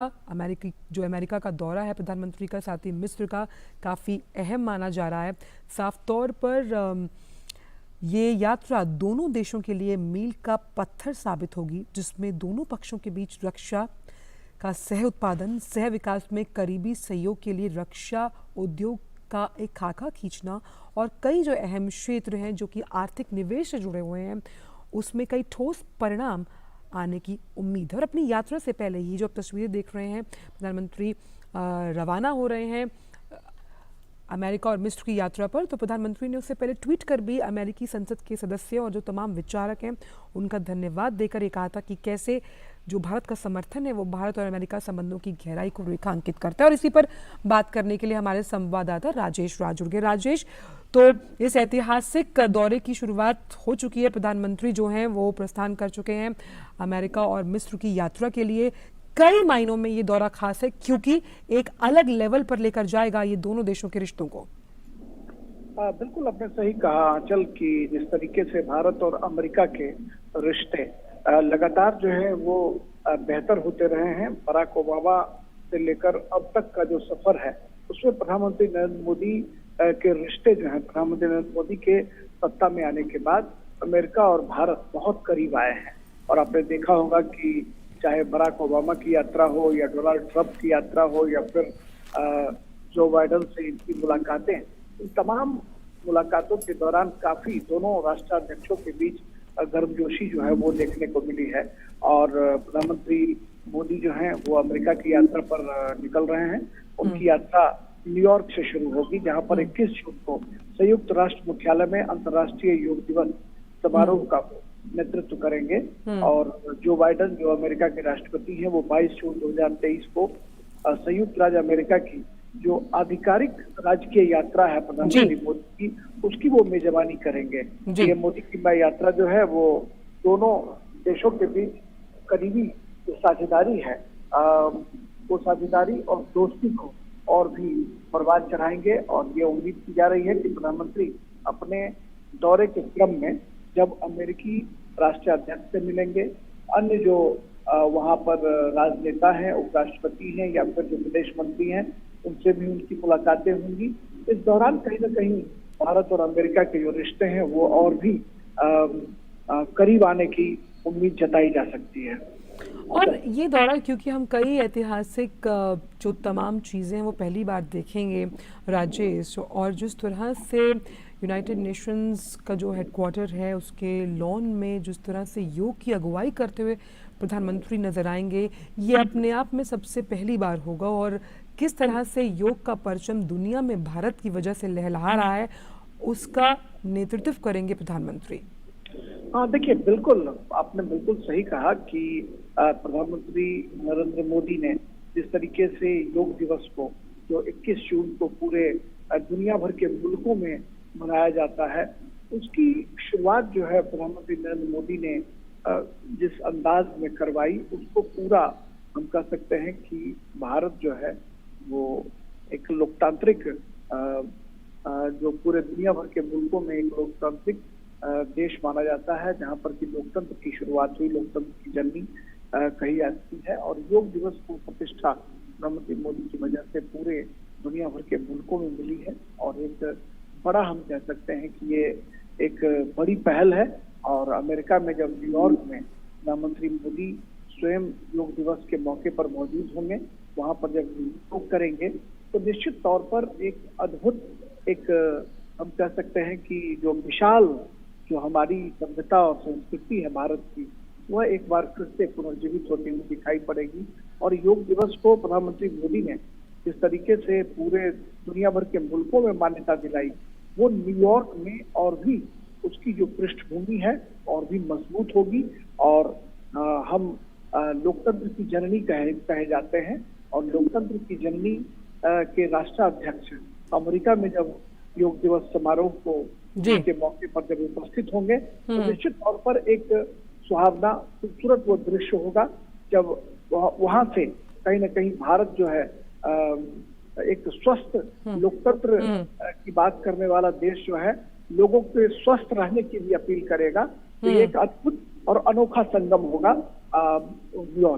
America का दौरा है प्रधानमंत्री का, साथ ही मिस्र का काफ़ी अहम माना जा रहा है। साफ तौर पर ये यात्रा दोनों देशों के लिए मील का पत्थर साबित होगी, जिसमें दोनों पक्षों के बीच रक्षा का सह उत्पादन, सह विकास में करीबी सहयोग के लिए रक्षा उद्योग का एक खाका खींचना और कई जो अहम क्षेत्र हैं जो कि आर्थिक निवेश से जुड़े हुए हैं, उसमें कई ठोस परिणाम आने की उम्मीद है। और अपनी यात्रा से पहले ही जो आप तस्वीरें देख रहे हैं, प्रधानमंत्री रवाना हो रहे हैं अमेरिका और मिस्र की यात्रा पर। तो प्रधानमंत्री ने उससे पहले ट्वीट कर भी अमेरिकी संसद के सदस्य और जो तमाम विचारक हैं उनका धन्यवाद देकर ये कहा था कि कैसे जो भारत का समर्थन है वो भारत और अमेरिका संबंधों की गहराई को रेखांकित करता है। और इसी पर बात करने के लिए हमारे संवाददाता राजेश राज जुड़ गए। राजेश, तो इस ऐतिहासिक दौरे की शुरुआत हो चुकी है, प्रधानमंत्री जो हैं वो प्रस्थान कर चुके हैं अमेरिका और मिस्र की यात्रा के लिए। कई मायनों में ये दौरा खास है क्योंकि एक अलग लेवल पर लेकर जाएगा ये दोनों देशों के रिश्तों को। बिल्कुल आपने सही कहा आंचल कि जिस तरीके से भारत और अमेरिका के रिश्ते लगातार जो है वो बेहतर होते रहे हैं। बराक ओबामा से लेकर अब तक का जो सफर है उसमें प्रधानमंत्री नरेंद्र मोदी के रिश्ते जो है, प्रधानमंत्री नरेंद्र मोदी के सत्ता में आने के बाद अमेरिका और भारत बहुत करीब आए हैं। और आपने देखा होगा कि चाहे बराक ओबामा की यात्रा हो या डोनाल्ड ट्रंप की यात्रा हो या फिर जो बाइडेन से इनकी मुलाकातें, इन तमाम मुलाकातों के दौरान काफी दोनों राष्ट्राध्यक्षों के बीच गर्मजोशी जो है वो देखने को मिली है। और प्रधानमंत्री मोदी जो हैं वो अमेरिका की यात्रा पर निकल रहे हैं। उनकी यात्रा न्यूयॉर्क से शुरू होगी, जहां पर 21 जून को संयुक्त राष्ट्र मुख्यालय में अंतर्राष्ट्रीय योग दिवस समारोह का नेतृत्व करेंगे। और जो बाइडेन जो अमेरिका के राष्ट्रपति हैं वो 22 जून 2023 को संयुक्त राज्य अमेरिका की जो आधिकारिक राजकीय यात्रा है प्रधानमंत्री मोदी की, उसकी वो मेजबानी करेंगे। ये मोदी की यात्रा जो है वो दोनों देशों के बीच करीबी जो साझेदारी है वो साझेदारी और दोस्ती को और भी परवान चढ़ाएंगे। और ये उम्मीद की जा रही है कि प्रधानमंत्री अपने दौरे के क्रम में जब अमेरिकी राष्ट्रीय अध्यक्ष से मिलेंगे, अन्य जो वहां पर राजनेता हैं, उपराष्ट्रपति हैं या फिर जो विदेश मंत्री हैं, उनसे भी उनकी मुलाकातें होंगी। इस दौरान कहीं ना कहीं भारत और अमेरिका के जो रिश्ते हैं वो और भी करीब आने की उम्मीद जताई जा सकती है। और ये दौरा क्योंकि हम कई ऐतिहासिक जो तमाम चीज़ें हैं वो पहली बार देखेंगे राजेश, और जिस तरह से यूनाइटेड नेशंस का जो हेडक्वार्टर है उसके लॉन में जिस तरह से योग की अगुवाई करते हुए प्रधानमंत्री नजर आएंगे, ये अपने आप में सबसे पहली बार होगा। और किस तरह से योग का परचम दुनिया में भारत की वजह से लहलहा रहा है, उसका नेतृत्व करेंगे प्रधानमंत्री। हाँ, देखिए बिल्कुल आपने बिल्कुल सही कहा कि प्रधानमंत्री नरेंद्र मोदी ने जिस तरीके से योग दिवस को जो 21 जून को पूरे दुनिया भर के मुल्कों में मनाया जाता है, उसकी शुरुआत जो है प्रधानमंत्री नरेंद्र मोदी ने जिस अंदाज में करवाई, उसको पूरा हम कह सकते हैं कि भारत जो है वो एक लोकतांत्रिक जो पूरे दुनिया भर के मुल्कों में एक लोकतांत्रिक देश माना जाता है, जहां पर कि लोकतंत्र की शुरुआत हुई, लोकतंत्र की जननी कही जाती है। और योग दिवस को प्रतिष्ठा प्रधानमंत्री मोदी की वजह से पूरे दुनिया भर के मुल्कों में मिली है। और एक बड़ा हम कह सकते हैं कि ये एक बड़ी पहल है। और अमेरिका में जब न्यूयॉर्क में प्रधानमंत्री मोदी स्वयं योग दिवस के मौके पर मौजूद होंगे, वहां पर जब योग करेंगे तो निश्चित तौर पर एक अद्भुत, एक हम कह सकते हैं कि जो विशाल जो हमारी सभ्यता और संस्कृति है भारत की, वह एक बार फिर से पुनर्जीवित होती हुई दिखाई पड़ेगी। और योग दिवस को प्रधानमंत्री मोदी ने जिस तरीके से पूरे दुनिया भर के मुल्कों में मान्यता दिलाई, वो न्यूयॉर्क में और भी उसकी जो पृष्ठभूमि है और भी मजबूत होगी। और हम लोकतंत्र की जननी कहे जाते हैं। और लोकतंत्र की जननी के राष्ट्राध्यक्ष अमेरिका में जब योग दिवस समारोह को के मौके पर जब उपस्थित होंगे तो निश्चित तौर पर एक सुहावना खूबसूरत वो दृश्य होगा, जब वहां से कहीं ना कहीं भारत जो है एक स्वस्थ लोकतंत्र की बात करने वाला देश जो है, लोगों के स्वस्थ रहने की भी अपील करेगा। तो ये एक अद्भुत और अनोखा संगम होगा न्यूयॉर्क।